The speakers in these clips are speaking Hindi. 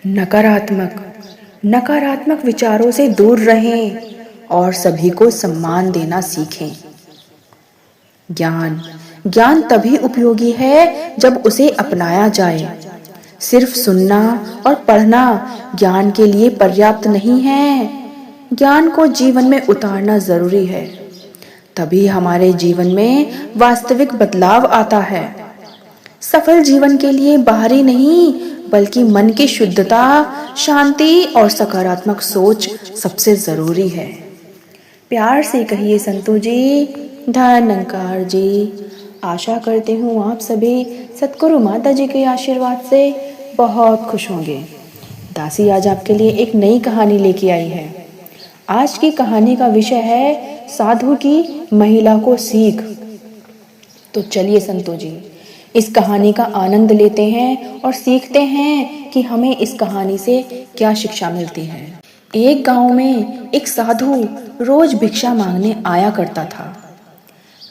नकारात्मक नकारात्मक विचारों से दूर रहें और सभी को सम्मान देना सीखें। ज्ञान ज्ञान तभी उपयोगी है जब उसे अपनाया जाए। सिर्फ सुनना और पढ़ना ज्ञान के लिए पर्याप्त नहीं है। ज्ञान को जीवन में उतारना जरूरी है, तभी हमारे जीवन में वास्तविक बदलाव आता है। सफल जीवन के लिए बाहरी नहीं बल्कि मन की शुद्धता, शांति और सकारात्मक सोच सबसे जरूरी है। प्यार से कहिए संतु जी, धन्यकार जी। आशा करती हूँ आप सभी सतगुरु माता जी के आशीर्वाद से बहुत खुश होंगे। दासी आज आपके लिए एक नई कहानी लेके आई है। आज की कहानी का विषय है साधु की महिला को सीख। तो चलिए संतु जी, इस कहानी का आनंद लेते हैं और सीखते हैं कि हमें इस कहानी से क्या शिक्षा मिलती है। एक गांव में एक साधु रोज भिक्षा मांगने आया करता था।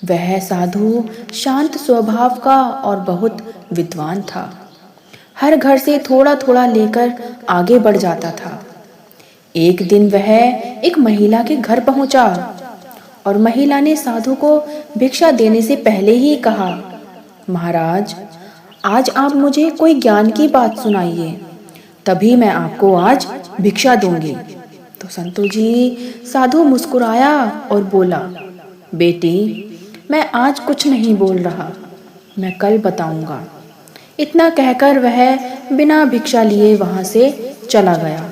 वह साधु शांत स्वभाव का और बहुत विद्वान था। हर घर से थोड़ा थोड़ा लेकर आगे बढ़ जाता था। एक दिन वह एक महिला के घर पहुंचा और महिला ने साधु को भिक्षा देने से पहले ही कहा, महाराज, आज आप मुझे कोई ज्ञान की बात सुनाइए, तभी मैं आपको आज भिक्षा दूंगी। तो संतु जी, साधु मुस्कुराया और बोला, बेटी, मैं आज कुछ नहीं बोल रहा, मैं कल बताऊंगा। इतना कहकर वह बिना भिक्षा लिए वहां से चला गया।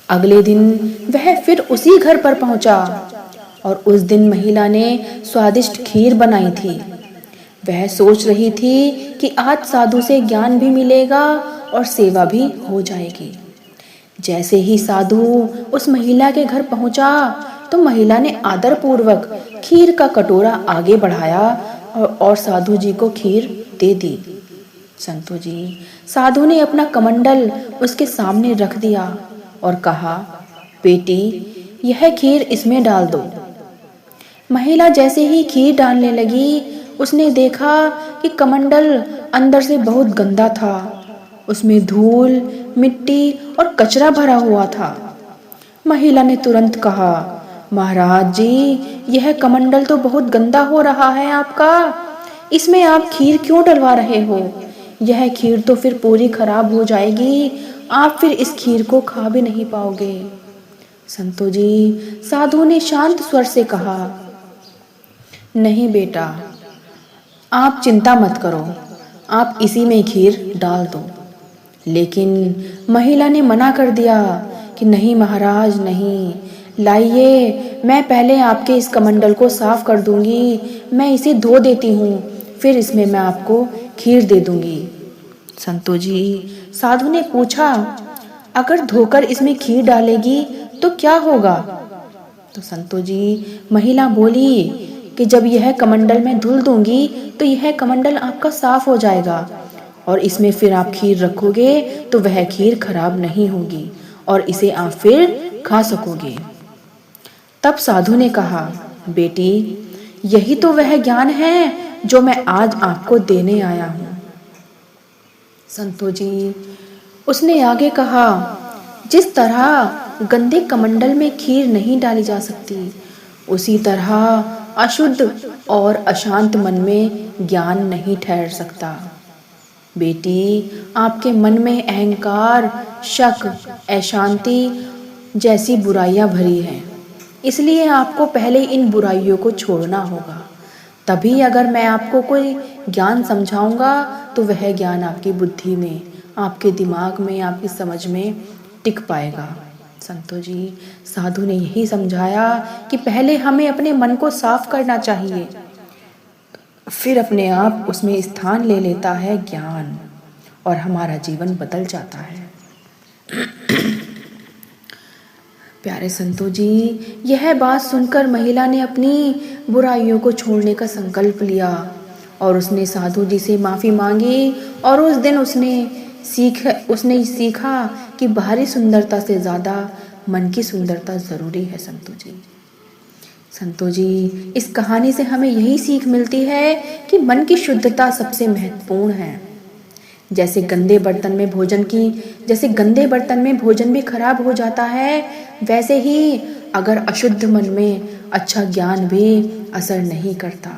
अगले दिन वह फिर उसी घर पर पहुंचा और उस दिन महिला ने स्वादिष्ट खीर बनाई थी। वह सोच रही थी कि आज साधु से ज्ञान भी मिलेगा और सेवा भी हो जाएगी। जैसे ही साधु उस महिला के घर पहुंचा तो महिला ने आदरपूर्वक खीर का कटोरा आगे बढ़ाया और साधु जी को खीर दे दी। संतु जी, साधु ने अपना कमंडल उसके सामने रख दिया और कहा, बेटी, यह खीर इसमें डाल दो। महिला जैसे ही खीर डालने लगी, उसने देखा कि कमंडल अंदर से बहुत गंदा था। उसमें धूल, मिट्टी और कचरा भरा हुआ था। महिला ने तुरंत कहा, महाराज जी, यह कमंडल तो बहुत गंदा हो रहा है आपका। इसमें आप खीर क्यों डलवा रहे हो? यह खीर तो फिर पूरी खराब हो जाएगी। आप फिर इस खीर को खा भी नहीं पाओगे। संतु जी, साधु ने शांत स्वर से कहा, नहीं बेटा, आप चिंता मत करो, आप इसी में खीर डाल दो। लेकिन महिला ने मना कर दिया कि नहीं महाराज, नहीं, लाइए, मैं पहले आपके इस कमंडल को साफ कर दूंगी। मैं इसे धो देती हूँ, फिर इसमें मैं आपको खीर दे दूंगी। संतु जी, साधु ने पूछा, अगर धोकर इसमें खीर डालेगी तो क्या होगा? तो संतु जी, महिला बोली कि जब यह कमंडल मैं धुल दूंगी तो यह कमंडल आपका साफ हो जाएगा और इसमें फिर आप खीर रखोगे तो वह खीर खराब नहीं होगी और इसे आप फिर खा सकोगे। तब साधु ने कहा, बेटी, यही तो वह ज्ञान है जो मैं आज आपको देने आया हूँ। संतु जी, उसने आगे कहा, जिस तरह गंदे कमंडल में खीर नहीं डाली जा सकती, उसी तरह अशुद्ध और अशांत मन में ज्ञान नहीं ठहर सकता। बेटी, आपके मन में अहंकार, शक, अशांति जैसी बुराइयां भरी हैं। इसलिए आपको पहले इन बुराइयों को छोड़ना होगा। तभी अगर मैं आपको कोई ज्ञान समझाऊंगा तो वह ज्ञान आपकी बुद्धि में, आपके दिमाग में, आपकी समझ में टिक पाएगा। संतु जी, साधु ने यही समझाया कि पहले हमें अपने मन को साफ करना चाहिए, फिर अपने आप उसमें स्थान ले लेता है ज्ञान और हमारा जीवन बदल जाता है। प्यारे संतु जी, यह बात सुनकर महिला ने अपनी बुराइयों को छोड़ने का संकल्प लिया और उसने साधु जी से माफ़ी मांगी और उस दिन उसने सीखा कि बाहरी सुंदरता से ज़्यादा मन की सुंदरता ज़रूरी है। संतु जी, इस कहानी से हमें यही सीख मिलती है कि मन की शुद्धता सबसे महत्वपूर्ण है। जैसे गंदे बर्तन में भोजन भी खराब हो जाता है, वैसे ही अगर अशुद्ध मन में अच्छा ज्ञान भी असर नहीं करता।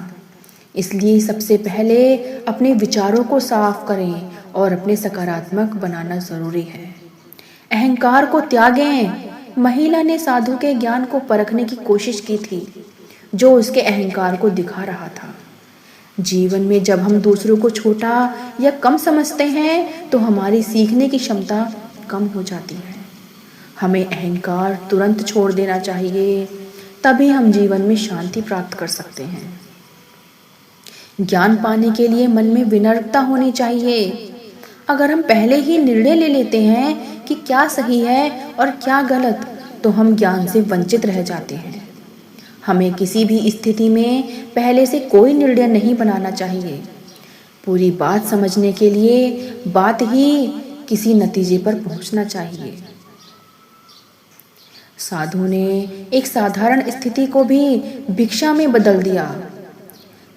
इसलिए सबसे पहले अपने विचारों को साफ करें और अपने सकारात्मक बनाना जरूरी है। अहंकार को त्यागें। महिला ने साधु के ज्ञान को परखने की कोशिश की थी, जो उसके अहंकार को दिखा रहा था। जीवन में जब हम दूसरों को छोटा या कम समझते हैं तो हमारी सीखने की क्षमता कम हो जाती है। हमें अहंकार तुरंत छोड़ देना चाहिए, तभी हम जीवन में शांति प्राप्त कर सकते हैं। ज्ञान पाने के लिए मन में विनम्रता होनी चाहिए। अगर हम पहले ही निर्णय ले लेते हैं कि क्या सही है और क्या गलत, तो हम ज्ञान से वंचित रह जाते हैं। हमें किसी भी स्थिति में पहले से कोई निर्णय नहीं बनाना चाहिए। पूरी बात समझने के लिए बात ही किसी नतीजे पर पहुंचना चाहिए। साधु ने एक साधारण स्थिति को भी भिक्षा में बदल दिया।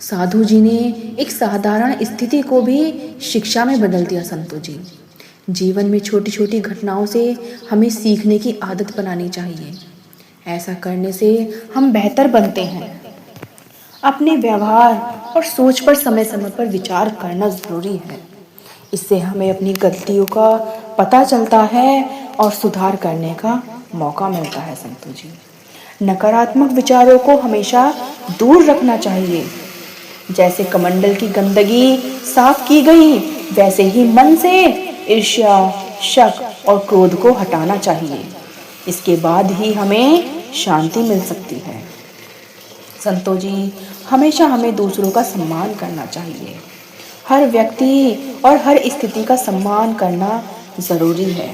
साधु जी ने एक साधारण स्थिति को भी शिक्षा में बदल दिया। संतों जी, जीवन में छोटी छोटी घटनाओं से हमें सीखने की आदत बनानी चाहिए। ऐसा करने से हम बेहतर बनते हैं। अपने व्यवहार और सोच पर समय समय पर विचार करना जरूरी है। इससे हमें अपनी गलतियों का पता चलता है और सुधार करने का मौका मिलता है। संतों जी, नकारात्मक विचारों को हमेशा दूर रखना चाहिए। जैसे कमंडल की गंदगी साफ की गई, वैसे ही मन से ईर्ष्या, शक और क्रोध को हटाना चाहिए। इसके बाद ही हमें शांति मिल सकती है। संतों जी, हमेशा हमें दूसरों का सम्मान करना चाहिए। हर व्यक्ति और हर स्थिति का सम्मान करना जरूरी है,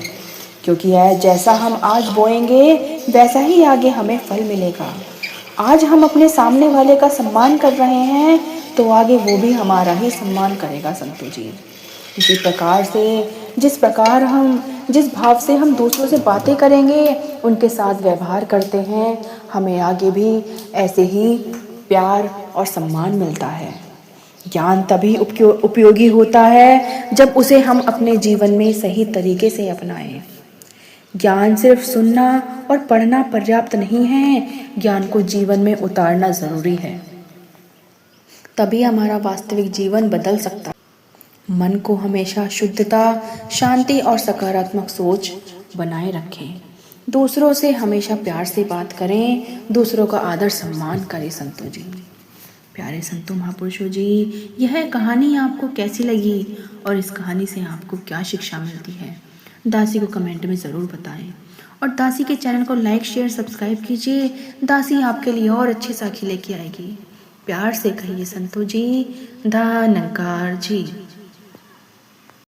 क्योंकि जैसा हम आज बोएंगे वैसा ही आगे हमें फल मिलेगा। आज हम अपने सामने वाले का सम्मान कर रहे हैं तो आगे वो भी हमारा ही सम्मान करेगा। संतों जी, जिस भाव से हम दूसरों से बातें करेंगे, उनके साथ व्यवहार करते हैं, हमें आगे भी ऐसे ही प्यार और सम्मान मिलता है। ज्ञान तभी उपयोगी होता है जब उसे हम अपने जीवन में सही तरीके से अपनाएं। ज्ञान सिर्फ सुनना और पढ़ना पर्याप्त नहीं है, ज्ञान को जीवन में उतारना जरूरी है। तभी हमारा वास्तविक जीवन बदल सकता है। मन को हमेशा शुद्धता, शांति और सकारात्मक सोच बनाए रखें। दूसरों से हमेशा प्यार से बात करें, दूसरों का आदर सम्मान करें। संतों जी, प्यारे संतों महापुरुषों जी, यह कहानी आपको कैसी लगी और इस कहानी से आपको क्या शिक्षा मिलती है, दासी को कमेंट में ज़रूर बताएं। और दासी के चैनल को लाइक, शेयर, सब्सक्राइब कीजिए। दासी आपके लिए और अच्छी साखी लेके आएगी। प्यार से कहिए संतों जी, धन्यवाद जी।